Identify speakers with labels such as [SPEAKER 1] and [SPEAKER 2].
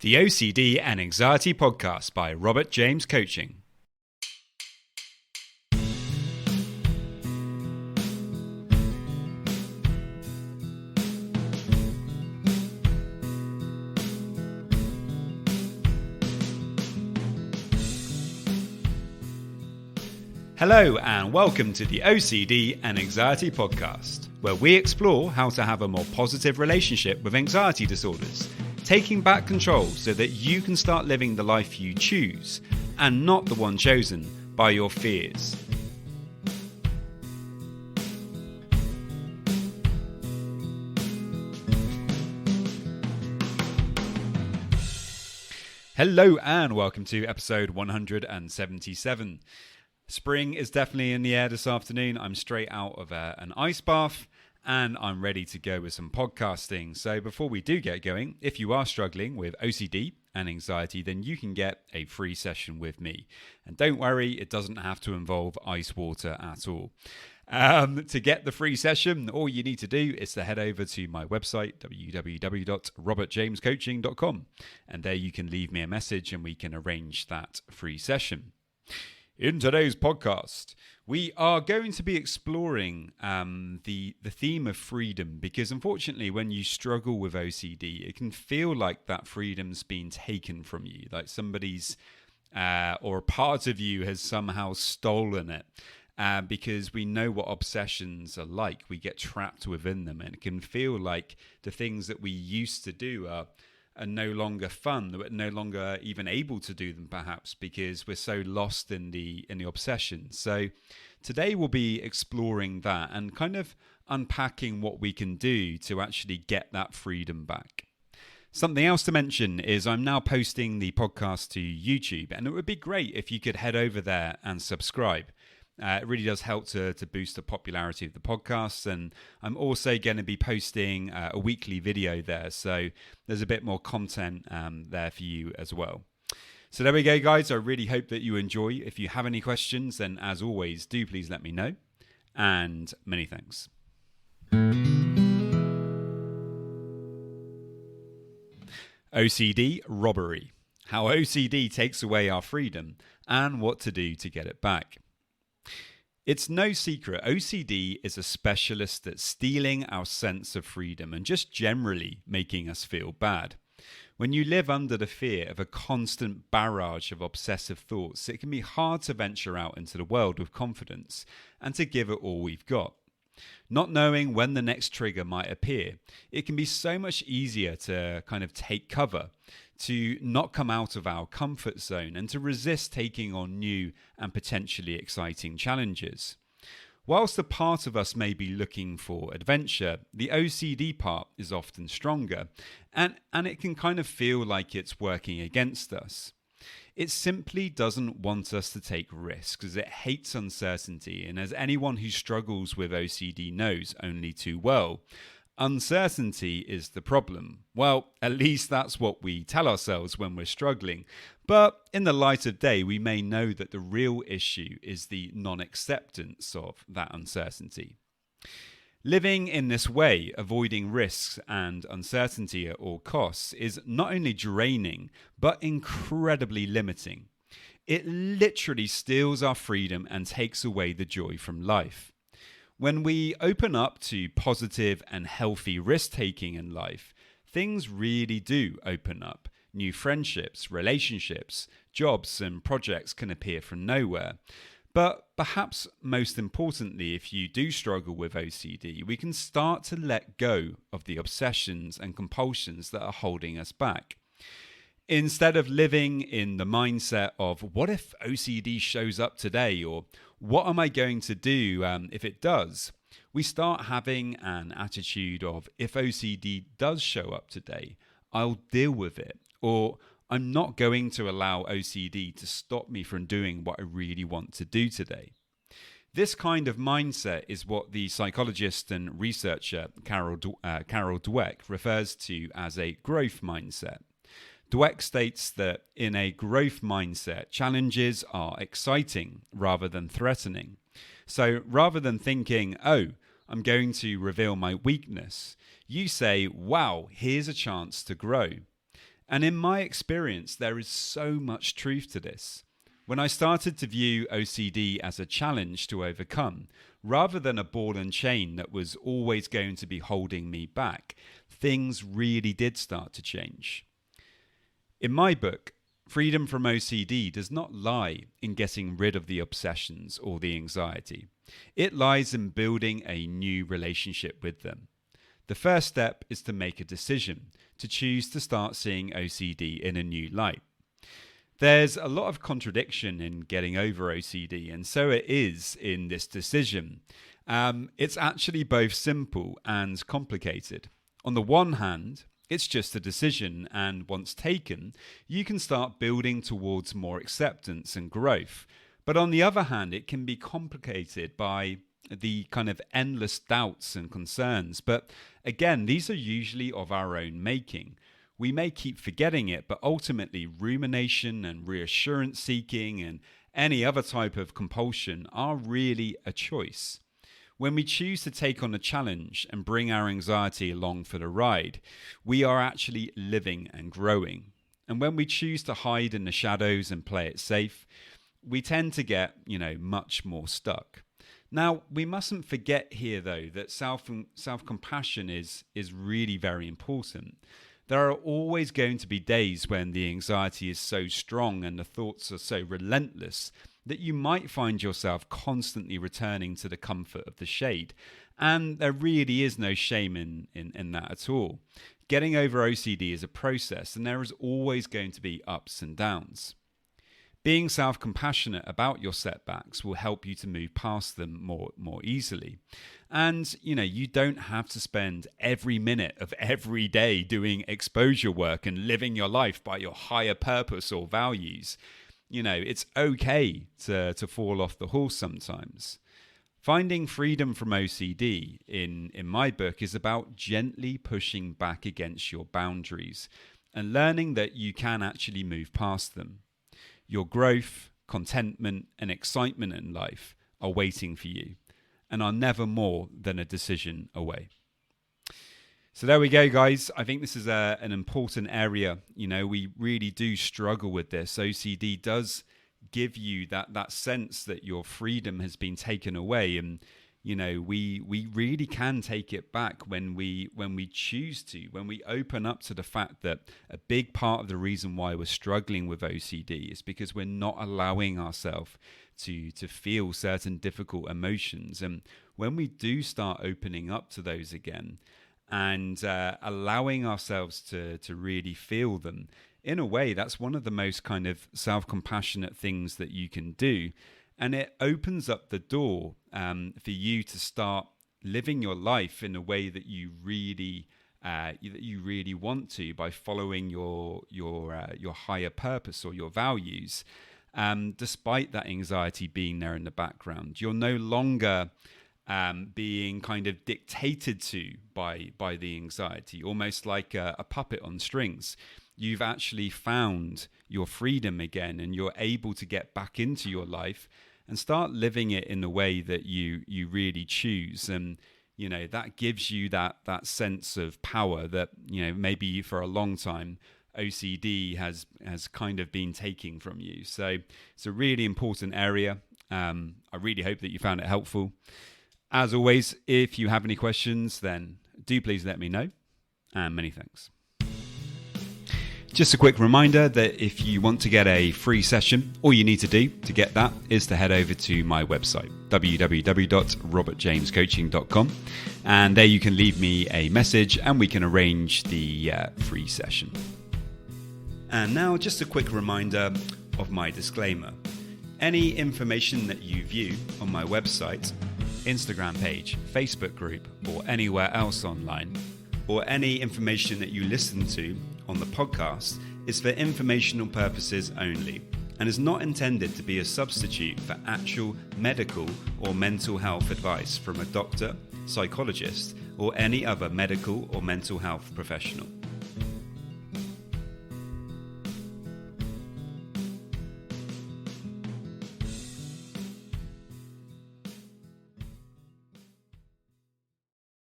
[SPEAKER 1] The Ocd and Anxiety Podcast by James Coaching. Hello and welcome to the Ocd and Anxiety Podcast, where we explore how to have a more positive relationship with anxiety disorders, taking back control so that you can start living the life you choose and not the one chosen by your fears. Hello and welcome to episode 177. Spring is definitely in the air this afternoon. I'm straight out of an ice bath and I'm ready to go with some podcasting. So before we do get going, if you are struggling with OCD and anxiety, then you can get a free session with me. And don't worry, it doesn't have to involve ice water at all. To get the free session, all you need to do is to head over to my website, www.robertjamescoaching.com. And there you can leave me a message and we can arrange that free session. In today's podcast, we are going to be exploring the theme of freedom, because unfortunately when you struggle with OCD, it can feel like that freedom's been taken from you, like somebody's or a part of you has somehow stolen it, because we know what obsessions are like. We get trapped within them and it can feel like the things that we used to do are no longer fun. We're no longer even able to do them, perhaps because we're so lost in the obsession. So today we'll be exploring that and kind of unpacking what we can do to actually get that freedom back. Something else to mention is I'm now posting the podcast to YouTube, and it would be great if you could head over there and subscribe. It really does help to boost the popularity of the podcast, and I'm also going to be posting a weekly video there, so there's a bit more content there for you as well. So there we go, guys. I really hope that you enjoy. If you have any questions, then as always, do please let me know, and many thanks. OCD Robbery: How OCD takes away our freedom and what to do to get it back. It's no secret, OCD is a specialist at stealing our sense of freedom and just generally making us feel bad. When you live under the fear of a constant barrage of obsessive thoughts, it can be hard to venture out into the world with confidence and to give it all we've got. Not knowing when the next trigger might appear, it can be so much easier to kind of take cover, to not come out of our comfort zone and to resist taking on new and potentially exciting challenges. Whilst a part of us may be looking for adventure, the OCD part is often stronger, and it can kind of feel like it's working against us. It simply doesn't want us to take risks, as it hates uncertainty, and as anyone who struggles with OCD knows only too well, uncertainty is the problem. Well, at least that's what we tell ourselves when we're struggling. But in the light of day, we may know that the real issue is the non-acceptance of that uncertainty. Living in this way, avoiding risks and uncertainty at all costs, is not only draining, but incredibly limiting. It literally steals our freedom and takes away the joy from life. When we open up to positive and healthy risk-taking in life, things really do open up. New friendships, relationships, jobs and projects can appear from nowhere. But perhaps most importantly, if you do struggle with OCD, we can start to let go of the obsessions and compulsions that are holding us back. Instead of living in the mindset of, what if OCD shows up today? Or what am I going to do if it does? We start having an attitude of, if OCD does show up today, I'll deal with it. Or I'm not going to allow OCD to stop me from doing what I really want to do today. This kind of mindset is what the psychologist and researcher Carol Dweck refers to as a growth mindset. Dweck states that in a growth mindset, challenges are exciting rather than threatening. So rather than thinking, oh, I'm going to reveal my weakness, you say, wow, here's a chance to grow. And in my experience, there is so much truth to this. When I started to view OCD as a challenge to overcome, rather than a ball and chain that was always going to be holding me back, things really did start to change. In my book, freedom from OCD does not lie in getting rid of the obsessions or the anxiety. It lies in building a new relationship with them. The first step is to make a decision, to choose to start seeing OCD in a new light. There's a lot of contradiction in getting over OCD, and so it is in this decision. It's actually both simple and complicated. On the one hand, it's just a decision, and once taken, you can start building towards more acceptance and growth. But on the other hand, it can be complicated by the kind of endless doubts and concerns. But again, these are usually of our own making. We may keep forgetting it, but ultimately rumination and reassurance seeking and any other type of compulsion are really a choice. When we choose to take on a challenge and bring our anxiety along for the ride, we are actually living and growing. And when we choose to hide in the shadows and play it safe, we tend to get, much more stuck. Now, we mustn't forget here, though, that self-compassion is really very important. There are always going to be days when the anxiety is so strong and the thoughts are so relentless that you might find yourself constantly returning to the comfort of the shade. And there really is no shame in that at all. Getting over OCD is a process, and there is always going to be ups and downs. Being self-compassionate about your setbacks will help you to move past them more easily. And, you don't have to spend every minute of every day doing exposure work and living your life by your higher purpose or values. It's okay to fall off the horse sometimes. Finding freedom from OCD in my book is about gently pushing back against your boundaries and learning that you can actually move past them. Your growth, contentment, and excitement in life are waiting for you and are never more than a decision away. So there we go, guys. I think this is an important area. We really do struggle with this. OCD does give you that sense that your freedom has been taken away, and we really can take it back when we choose to, when we open up to the fact that a big part of the reason why we're struggling with OCD is because we're not allowing ourselves to feel certain difficult emotions. And when we do start opening up to those again and allowing ourselves to really feel them, in a way, that's one of the most kind of self-compassionate things that you can do. And it opens up the door for you to start living your life in a way that you really want to, by following your higher purpose or your values. Despite that anxiety being there in the background, you're no longer being kind of dictated to by the anxiety, almost like a puppet on strings. You've actually found your freedom again, and you're able to get back into your life and start living it in the way that you really choose. And that gives you that sense of power that maybe for a long time OCD has kind of been taking from you. So it's a really important area. I really hope that you found it helpful. As always, if you have any questions, then do please let me know. And many thanks. Just a quick reminder that if you want to get a free session, all you need to do to get that is to head over to my website, www.robertjamescoaching.com. And there you can leave me a message and we can arrange the free session. And now just a quick reminder of my disclaimer. Any information that you view on my website, Instagram page, Facebook group, or anywhere else online, or any information that you listen to on the podcast is for informational purposes only and is not intended to be a substitute for actual medical or mental health advice from a doctor, psychologist, or any other medical or mental health professional.